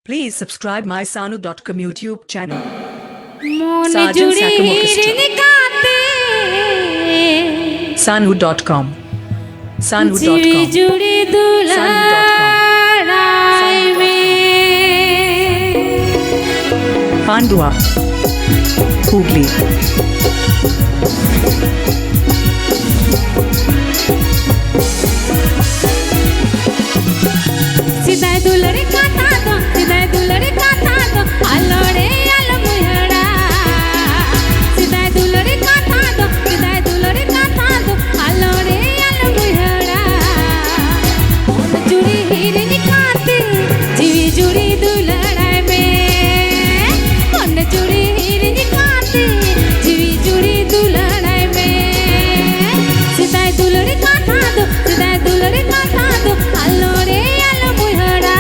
Please subscribe my Sanu.com YouTube channel. মন Sergeant জুড়ে Sakam Orchestra. নিকাতে Sanu.com. জিড়ি Sanu.com. জুড়ি দুলারাই মে Pandua. Hooghly. সিদায় দুলরে কাঁথা দো সিদায় দুলরে কাঁথা দো আলো রে আলো মুহড়া সিদায় দুলরে কাঁথা দো সিদায় দুলরে কাঁথা দো আলো রে আলো মুহড়া মন জুড়ি হিরনি কাতে জিবি জুড়ি দুলড়াই মে মন জুড়ি হিরনি কাতে জিবি জুড়ি দুলড়াই মে সিদায় দুলরে কাঁথা দো সিদায় দুলরে কাঁথা দো আলো রে আলো মুহড়া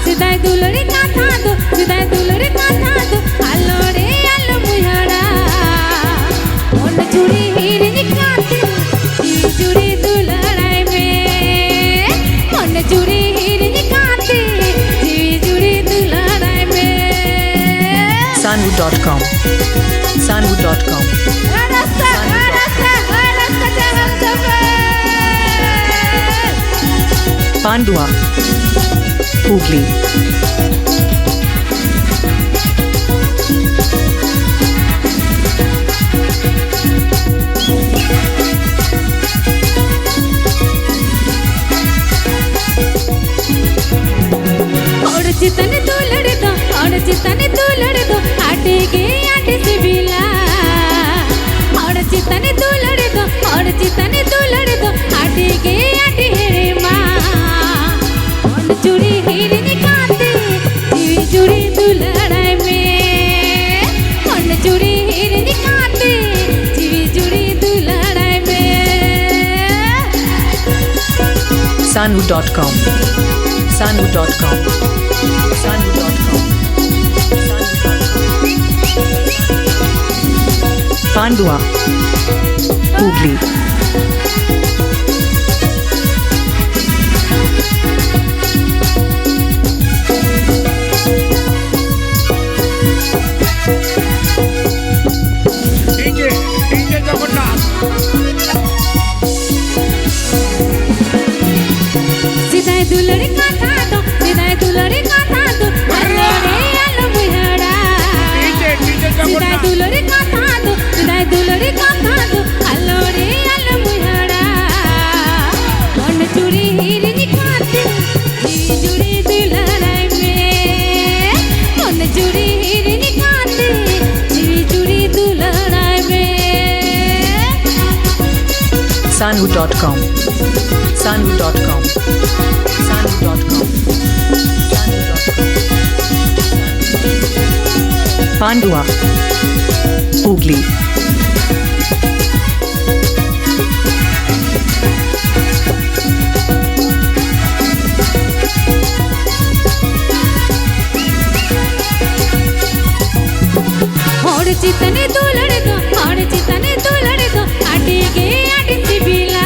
সিদায় দুলরে কাঁথা দো সিদায় দুলরে কাঁথা দো আলো রে আলো মুহড়া মন জুড়ি হিরনি কাতে জিবি জুড়ি দুলড়াই মে মন জুড়ি হিরনি কাতে জিবি জুড়ি দুলড়াই মে Sanu.com. Sanu.com. Pandua. Hooghly. और चितने तू लड़ दो और चितने तू लड़ दो आटे के आटे से बिला और चितने तू लड़ दो और चितने तू लड़ दो आटे के आटे हेरे माँ मन चुरी हिरनी काते जीवी चुरी तू लड़ाई में मन चुरी हिरनी काते जीवी चुरी तू लड़ाई में Sanu.com. Sanu.com. Sanu.com. Pandua. Hooghly. DJ Jagannath সিদায় দুলরে কাঁথা দো সিদায় দুলরে কাঁথা দো আলো রে আলো মুহড়া DJ সিদায় জগন্নাথ দুলরে কাঁথা দো সিদায় দুলরে কাঁথা দো আলো রে আলো মুহড়া মন চুরি হিরনি কাতে জিবি জুড়ি দুলড়াই মে মন চুরি হিরনি কাতে জিবি জুড়ি দুলড়াই মে Sanu.com. Sanu.com. Sanu.com. Pandua. Hooghly. और चितने तू लड़ दो और चितने तू लड़ दो आटे के आटे से बिला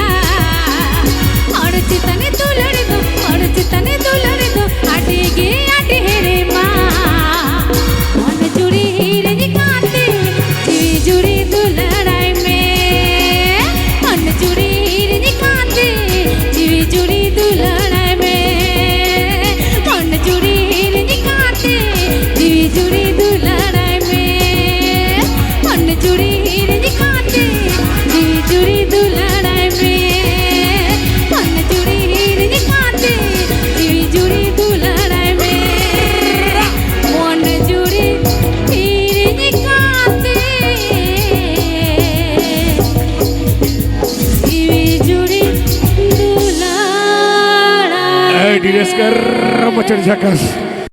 और चितने तू लड़ दो और चितने तू लड़ दो आटे के आटे हेरे माँ मन चुरी हिरनी काते जीवी जुड़ी तू लड़ाई में मन चुरी हिरनी काते जीवी जुड़ी तू लड़ाई में मन चुरी हिरनी काते जीवी जुड़ी तू लड़ाई में मन चुरी हिरनी काते जीवी जुड़ी तू लड़ाई में मन चुरी हिरनी काते जीवी जुड़ी तू लड़ाई में मन चुरी हिरनी काते जीवी जुड़ी तू लड़ाई ডিরেস্কার রমচর ঝাকাস